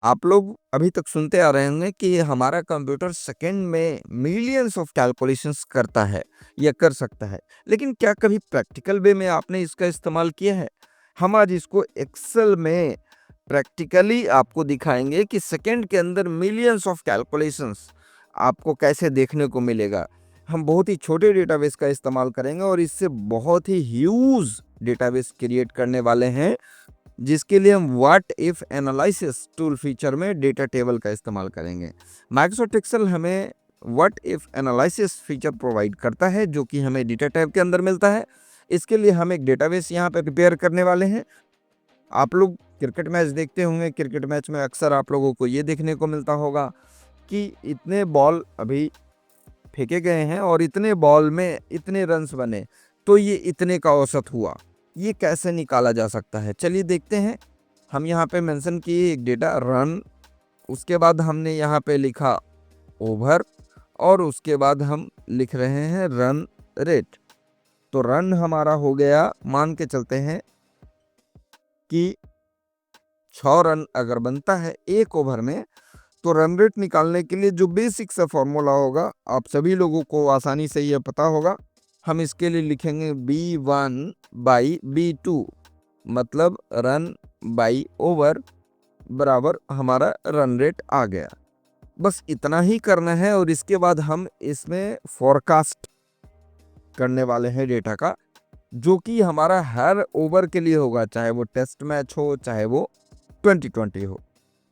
आप लोग अभी तक सुनते आ रहे होंगे कि हमारा कंप्यूटर सेकंड में मिलियंस ऑफ कैलकुलेशंस करता है या कर सकता है। लेकिन क्या कभी प्रैक्टिकल वे में आपने इसका इस्तेमाल किया है? हम आज इसको एक्सेल में प्रैक्टिकली आपको दिखाएंगे कि सेकंड के अंदर मिलियंस ऑफ कैलकुलेशंस आपको कैसे देखने को मिलेगा। हम बहुत ही छोटे डेटाबेस का इस्तेमाल करेंगे और इससे बहुत ही ह्यूज डेटाबेस क्रिएट करने वाले हैं, जिसके लिए हम what if analysis tool feature में डेटा टेबल का इस्तेमाल करेंगे। माइक्रोसॉफ्ट एक्सेल हमें what if analysis feature provide करता है, जो कि हमें डेटा टैब के अंदर मिलता है। इसके लिए हम एक डेटाबेस यहाँ पे प्रिपेयर करने वाले हैं। आप लोग क्रिकेट मैच देखते होंगे, क्रिकेट मैच में अक्सर आप लोगों को ये देखने को मिलता होगा कि इतने बॉल अभी फेंके गए हैं और इतने बॉल में इतने रन्स बने, तो ये इतने का औसत हुआ। ये कैसे निकाला जा सकता है, चलिए देखते हैं। हम यहाँ पे मेंशन किए एक डेटा रन, उसके बाद हमने यहाँ पे लिखा ओवर और उसके बाद हम लिख रहे हैं रन रेट। तो रन हमारा हो गया, मान के चलते हैं कि 6 रन अगर बनता है एक ओवर में, तो रन रेट निकालने के लिए जो बेसिक सा फॉर्मूला होगा, आप सभी लोगों को आसानी से ये पता होगा। हम इसके लिए लिखेंगे B1/B2, मतलब रन बाई ओवर बराबर हमारा रन रेट आ गया। बस इतना ही करना है और इसके बाद हम इसमें फोरकास्ट करने वाले हैं डेटा का, जो कि हमारा हर ओवर के लिए होगा, चाहे वो टेस्ट मैच हो चाहे वो 2020 हो।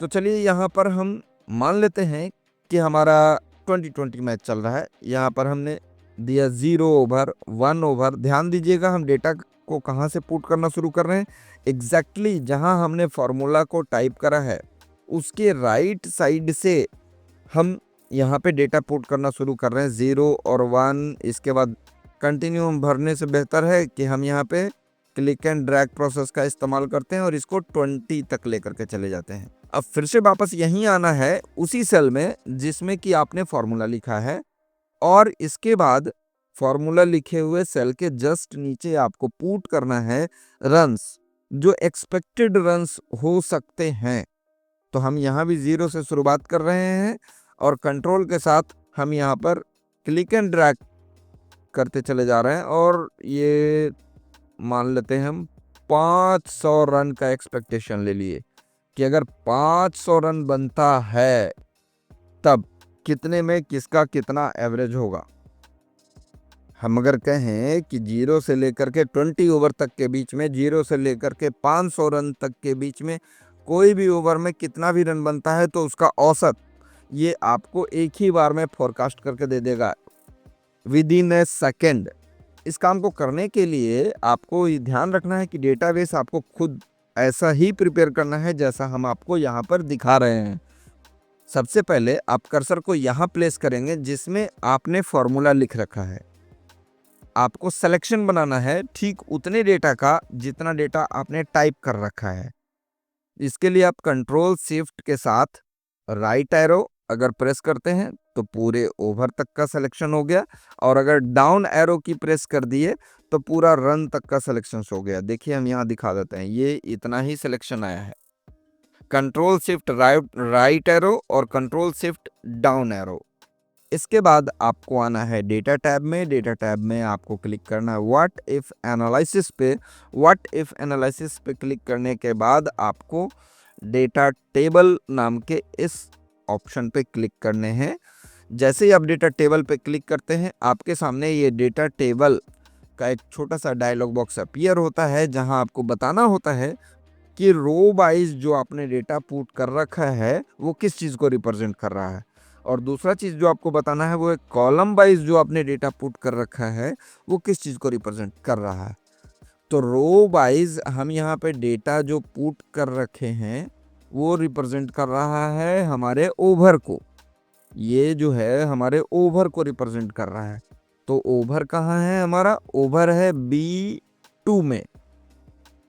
तो चलिए यहाँ पर हम मान लेते हैं कि हमारा 2020 मैच चल रहा है। यहाँ पर हमने दिया 0 ओवर 1 ओवर। ध्यान दीजिएगा, हम डेटा को कहाँ से पुट करना शुरू कर रहे हैं। एग्जैक्टली जहाँ हमने फॉर्मूला को टाइप करा है उसके राइट साइड से हम यहाँ पे डेटा पुट करना शुरू कर रहे हैं, 0 और 1। इसके बाद कंटिन्यू भरने से बेहतर है कि हम यहाँ पे क्लिक एंड ड्रैग प्रोसेस का इस्तेमाल करते हैं और इसको 20 तक लेकर के चले जाते हैं। अब फिर से वापस यहीं आना है, उसी सेल में जिसमें कि आपने फॉर्मूला लिखा है, और इसके बाद फॉर्मूला लिखे हुए सेल के जस्ट नीचे आपको पुट करना है रन्स, जो एक्सपेक्टेड रन्स हो सकते हैं। तो हम यहाँ भी 0 से शुरुआत कर रहे हैं और कंट्रोल के साथ हम यहाँ पर क्लिक एंड ड्रैग करते चले जा रहे हैं और ये मान लेते हैं हम 500 रन का एक्सपेक्टेशन ले लिए कि अगर 500 रन बनता है तब कितने में किसका कितना एवरेज होगा। हम अगर कहें कि 0 से लेकर के 20 ओवर तक के बीच में, 0 से लेकर के 500 रन तक के बीच में कोई भी ओवर में कितना भी रन बनता है, तो उसका औसत ये आपको एक ही बार में फोरकास्ट करके दे देगा विद इन ए सेकेंड। इस काम को करने के लिए आपको ये ध्यान रखना है कि डेटाबेस आपको खुद ऐसा ही प्रिपेयर करना है जैसा हम आपको यहाँ पर दिखा रहे हैं। सबसे पहले आप कर्सर को यहाँ प्लेस करेंगे जिसमें आपने फॉर्मूला लिख रखा है। आपको सिलेक्शन बनाना है ठीक उतने डेटा का जितना डेटा आपने टाइप कर रखा है। इसके लिए आप कंट्रोल शिफ्ट के साथ राइट एरो अगर प्रेस करते हैं तो पूरे ओवर तक का सिलेक्शन हो गया, और अगर डाउन एरो की प्रेस कर दिए तो पूरा रन तक का सिलेक्शन हो गया। देखिए हम यहाँ दिखा देते हैं, ये इतना ही सिलेक्शन आया है। कंट्रोल शिफ्ट राइट एरो और कंट्रोल शिफ्ट डाउन एरो। इसके बाद आपको आना है डेटा टैब में। डेटा टैब में आपको क्लिक करना है व्हाट इफ एनालिसिस पे। व्हाट इफ एनालिसिस पे क्लिक करने के बाद आपको डेटा टेबल नाम के इस ऑप्शन पे क्लिक करने हैं। जैसे ही आप डेटा टेबल पे क्लिक करते हैं, आपके सामने ये डेटा टेबल का एक छोटा सा डायलॉग बॉक्स अपीयर होता है, जहां आपको बताना होता है कि रो वाइज जो आपने डेटा पुट कर रखा है वो किस चीज़ को रिप्रेजेंट कर रहा है, और दूसरा चीज़ जो आपको बताना है वो एक कॉलम वाइज जो आपने डेटा पुट कर रखा है वो किस चीज़ को रिप्रेजेंट कर रहा है। तो रो वाइज हम यहाँ पे डेटा जो पुट कर रखे हैं वो रिप्रेजेंट कर रहा है हमारे ओवर को। ये जो है हमारे ओवर को रिप्रेजेंट कर रहा है। तो ओवर कहाँ है हमारा? ओवर है B2 में।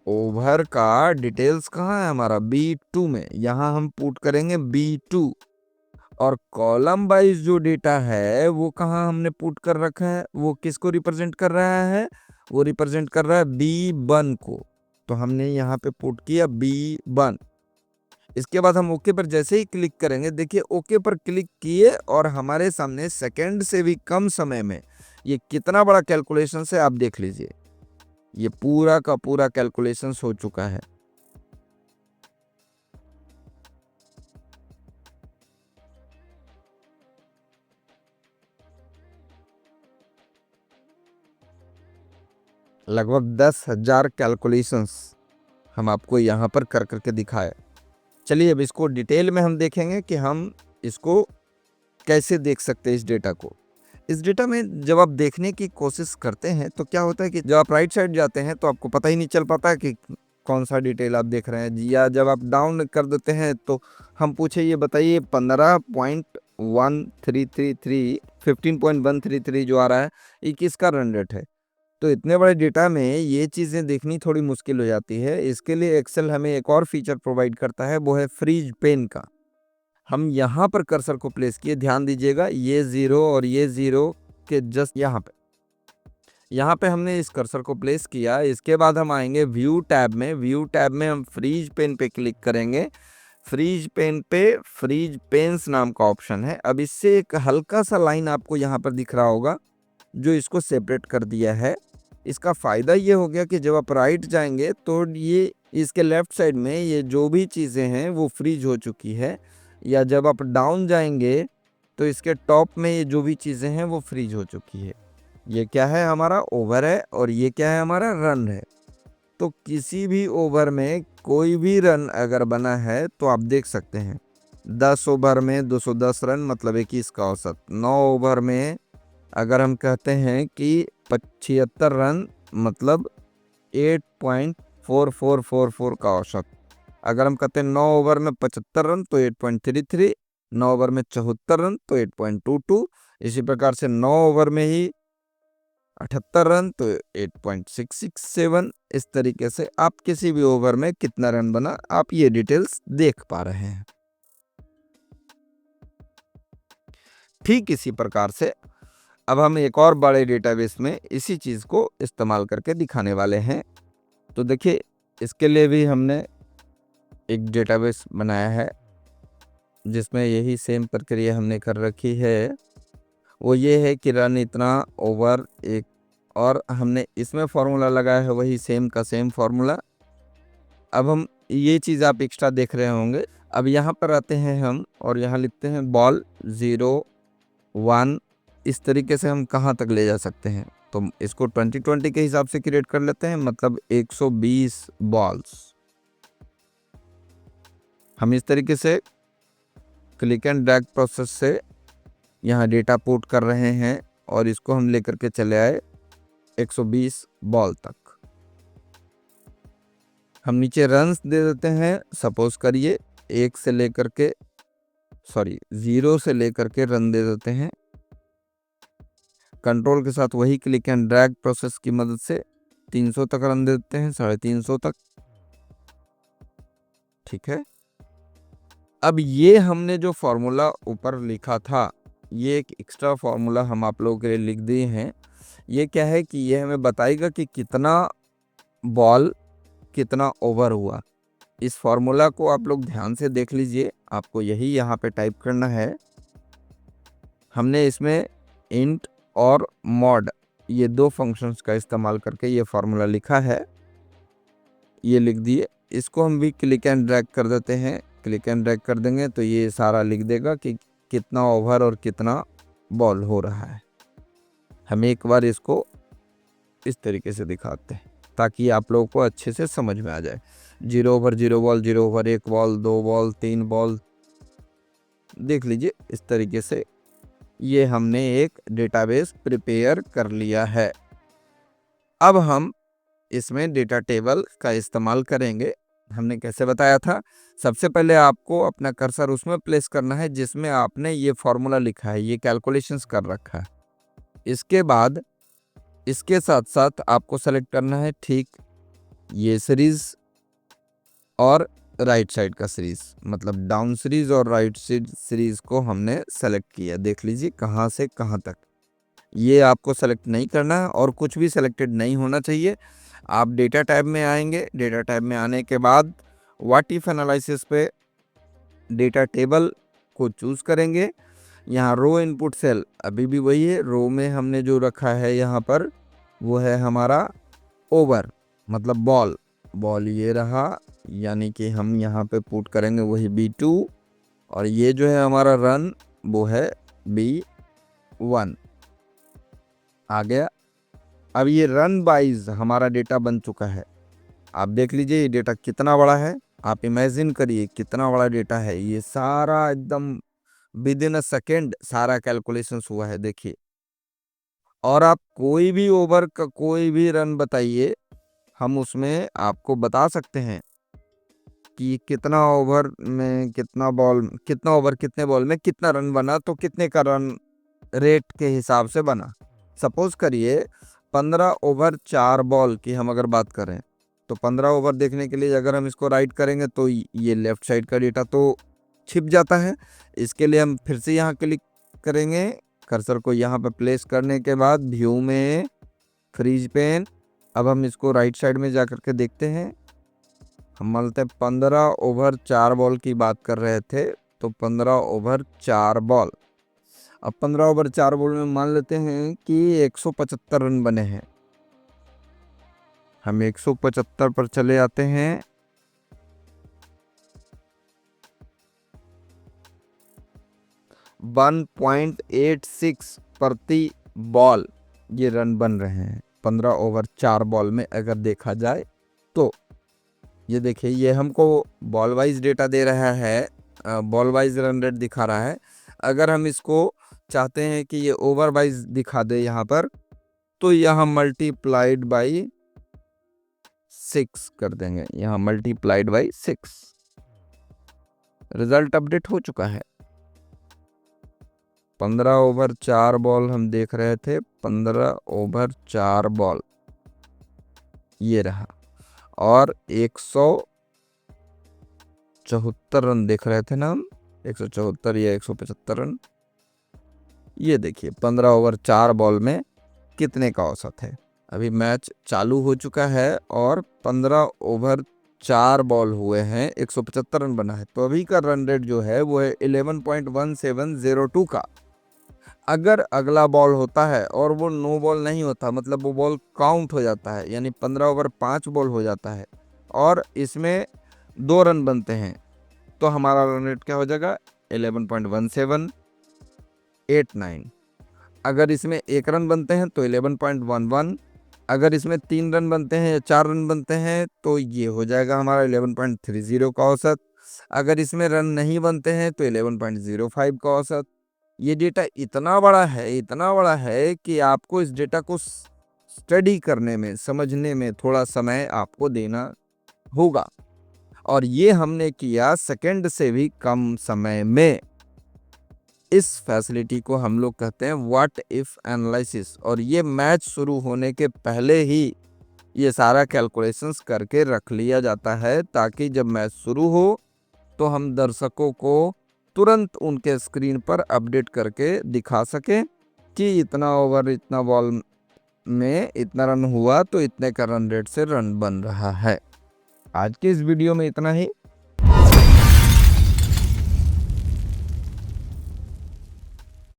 ओवर का डिटेल्स कहाँ है हमारा? B2 में। यहाँ हम पुट करेंगे B2। और कॉलम वाइज जो डेटा है वो कहाँ हमने पुट कर रखा है, वो किसको रिप्रेजेंट कर रहा है? वो रिप्रेजेंट कर रहा है B1 को। तो हमने यहाँ पे पुट किया B1। इसके बाद हम ओके पर जैसे ही क्लिक करेंगे, देखिए ओके पर क्लिक किए और हमारे सामने सेकंड से भी कम समय में ये कितना बड़ा कैलकुलेशन है आप देख लीजिए। ये पूरा का पूरा कैलकुलेशन हो चुका है। लगभग 10,000 कैलकुलेशंस हम आपको यहाँ पर कर करके दिखाए। चलिए अब इसको डिटेल में हम देखेंगे कि हम इसको कैसे देख सकते हैं इस डेटा को। इस डेटा में जब आप देखने की कोशिश करते हैं तो क्या होता है कि जब आप राइट साइड जाते हैं तो आपको पता ही नहीं चल पाता है कि कौन सा डिटेल आप देख रहे हैं, या जब आप डाउन कर देते हैं तो हम पूछे ये बताइए 15.133 15.133 जो आ रहा है ये किसका रन रेट है। तो इतने बड़े डेटा में ये चीज़ें देखनी थोड़ी मुश्किल हो जाती है। इसके लिए एक्सेल हमें एक और फीचर प्रोवाइड करता है, वो है फ्रीज पेन का। हम यहाँ पर कर्सर को प्लेस किए, ध्यान दीजिएगा ये 0 और ये 0 के जस्ट यहाँ पे हमने इस कर्सर को प्लेस किया। इसके बाद हम आएंगे व्यू टैब में। व्यू टैब में हम फ्रीज पेन पे क्लिक करेंगे। फ्रीज पेन पे फ्रीज पेन्स नाम का ऑप्शन है। अब इससे एक हल्का सा लाइन आपको यहाँ पर दिख रहा होगा जो इसको सेपरेट कर दिया है। इसका फ़ायदा ये हो गया कि जब आप राइट जाएंगे तो ये इसके लेफ्ट साइड में ये जो भी चीज़ें हैं वो फ्रीज हो चुकी है, या जब आप डाउन जाएंगे तो इसके टॉप में ये जो भी चीज़ें हैं वो फ्रीज हो चुकी है। ये क्या है, हमारा ओवर है, और ये क्या है, हमारा रन है। तो किसी भी ओवर में कोई भी रन अगर बना है तो आप देख सकते हैं 10 ओवर में 210 रन मतलब 21 का औसत। 9 ओवर में अगर हम कहते हैं कि 75 रन मतलब 8.4444 का औसत। अगर हम कहते हैं 9 ओवर में 75 रन तो 8.33, 9 ओवर में 74 रन तो 8.22, इसी प्रकार से 9 ओवर में ही 78 रन तो 8.667। इस तरीके से आप किसी भी ओवर में कितना रन बना आप ये डिटेल्स देख पा रहे हैं। ठीक इसी प्रकार से अब हम एक और बड़े डेटाबेस में इसी चीज़ को इस्तेमाल करके दिखाने वाले हैं। तो देखिए इसके लिए भी हमने एक डेटाबेस बनाया है जिसमें यही सेम प्रक्रिया हमने कर रखी है। वो ये है कि रन इतना ओवर एक, और हमने इसमें फॉर्मूला लगाया है वही सेम का सेम फॉर्मूला। अब हम ये चीज़ आप एक्स्ट्रा देख रहे होंगे। अब यहाँ पर आते हैं हम और यहाँ लिखते हैं बॉल 0 1। इस तरीके से हम कहाँ तक ले जा सकते हैं, तो इसको 2020 के हिसाब से क्रिएट कर लेते हैं, मतलब 120 बॉल्स। हम इस तरीके से क्लिक एंड ड्रैग प्रोसेस से यहाँ डेटा पुट कर रहे हैं और इसको हम लेकर के चले आए 120 बॉल तक। हम नीचे रन्स दे देते हैं। सपोज करिए 0 से लेकर के रन दे देते हैं। कंट्रोल के साथ वही क्लिक एंड ड्रैग प्रोसेस की मदद से 300 तक रन देते हैं, 350 तक। ठीक है। अब ये हमने जो फॉर्मूला ऊपर लिखा था, ये एक एक्स्ट्रा फॉर्मूला हम आप लोगों के लिए लिख दिए हैं। ये क्या है कि ये हमें बताएगा कि कितना बॉल कितना ओवर हुआ। इस फॉर्मूला को आप लोग ध्यान से देख लीजिए, आपको यही यहाँ पे टाइप करना है। हमने इसमें इंट और मॉड ये 2 फंक्शंस का इस्तेमाल करके ये फार्मूला लिखा है, ये लिख दिए। इसको हम भी क्लिक एंड ड्रैग कर देते हैं। क्लिक एंड ड्रैग कर देंगे तो ये सारा लिख देगा कि कितना ओवर और कितना बॉल हो रहा है। हम एक बार इसको इस तरीके से दिखाते हैं ताकि आप लोगों को अच्छे से समझ में आ जाए। 0 over 0 ball, 0 over 1 ball, 2 ball, 3 ball, देख लीजिए इस तरीके से ये हमने एक डेटाबेस प्रिपेयर कर लिया है। अब हम इसमें डेटा टेबल का इस्तेमाल करेंगे। हमने कैसे बताया था, सबसे पहले आपको अपना कर्सर उसमें प्लेस करना है जिसमें आपने ये फॉर्मूला लिखा है, ये कैलकुलेशंस कर रखा है। इसके बाद इसके साथ साथ आपको सेलेक्ट करना है ठीक ये सीरीज और राइट साइड का सीरीज, मतलब डाउन सीरीज और राइट सीरीज को हमने सेलेक्ट किया। देख लीजिए कहाँ से कहाँ तक। ये आपको सेलेक्ट नहीं करना है और कुछ भी सेलेक्टेड नहीं होना चाहिए। आप डेटा टैब में आएंगे। डेटा टैब में आने के बाद व्हाट इफ एनालिसिस पे डेटा टेबल को चूज करेंगे। यहाँ रो इनपुट सेल अभी भी वही है, रो में हमने जो रखा है यहाँ पर वो है हमारा ओवर, मतलब बॉल। बॉल ये रहा, यानी कि हम यहाँ पे पुट करेंगे वही B2, और ये जो है हमारा रन वो है B1 आ गया। अब ये रन वाइज हमारा डेटा बन चुका है। आप देख लीजिए ये डेटा कितना बड़ा है, आप इमेजिन करिए कितना बड़ा डेटा है। ये सारा एकदम विद इन अ सेकेंड सारा कैलकुलेशन हुआ है, देखिए। और आप कोई भी ओवर का कोई भी रन बताइए, हम उसमें आपको बता सकते हैं कि कितना ओवर में कितना बॉल, कितना ओवर कितने बॉल में कितना रन बना, तो कितने का रन रेट के हिसाब से बना। सपोज करिए 15 ओवर 4 बॉल की हम अगर बात करें, तो 15 ओवर देखने के लिए अगर हम इसको राइट करेंगे तो ये लेफ्ट साइड का डेटा तो छिप जाता है। इसके लिए हम फिर से यहाँ क्लिक करेंगे, कर्सर को यहाँ पे प्लेस करने के बाद व्यू में फ्रीज पेन। अब हम इसको राइट साइड में जा कर के देखते हैं। हम मानते हैं 15 ओवर 4 बॉल की बात कर रहे थे, तो 15 ओवर 4 बॉल। अब 15 ओवर 4 बॉल में मान लेते हैं कि 175 रन बने हैं। हम 175 पर चले आते हैं। .86 प्रति बॉल ये रन बन रहे हैं 15 ओवर 4 बॉल में अगर देखा जाए तो। ये देखिए ये हमको बॉल वाइज डेटा दे रहा है, बॉल वाइज रन रेट दिखा रहा है। अगर हम इसको चाहते हैं कि ये ओवर वाइज दिखा दे यहाँ पर, तो यहाँ मल्टीप्लाइड बाई 6 कर देंगे, यहाँ मल्टीप्लाइड बाई 6। रिजल्ट अपडेट हो चुका है। 15 ओवर 4 बॉल हम देख रहे थे, 15 ओवर 4 बॉल ये रहा, और 174 रन देख रहे थे ना हम, 174 या 175 रन। ये देखिए 15 ओवर 4 बॉल में कितने का औसत है। अभी मैच चालू हो चुका है और 15 ओवर 4 बॉल हुए हैं, 175 रन बना है। तो अभी का रन रेट जो है वो है 11.1702 का। अगर अगला बॉल होता है और वो नो बॉल नहीं होता, मतलब वो बॉल काउंट हो जाता है, यानी 15 ओवर 5 बॉल हो जाता है और इसमें 2 रन बनते हैं, तो हमारा रन रेट क्या हो जाएगा 11.1789। अगर इसमें 1 रन बनते हैं तो 11.11। अगर इसमें 3 रन बनते हैं या 4 रन बनते हैं तो ये हो जाएगा हमारा 11.30 का औसत। अगर इसमें रन नहीं बनते हैं तो 11.05 का औसत। ये डेटा इतना बड़ा है, इतना बड़ा है कि आपको इस डेटा को स्टडी करने में, समझने में थोड़ा समय आपको देना होगा। और ये हमने किया सेकंड से भी कम समय में। इस फैसिलिटी को हम लोग कहते हैं व्हाट इफ एनालिसिस। और ये मैच शुरू होने के पहले ही ये सारा कैलकुलेशंस करके रख लिया जाता है, ताकि जब मैच शुरू हो तो हम दर्शकों को तुरंत उनके स्क्रीन पर अपडेट करके दिखा सकें कि इतना ओवर इतना बॉल में इतना रन हुआ, तो इतने का रन रेट से रन बन रहा है। आज के इस वीडियो में इतना ही।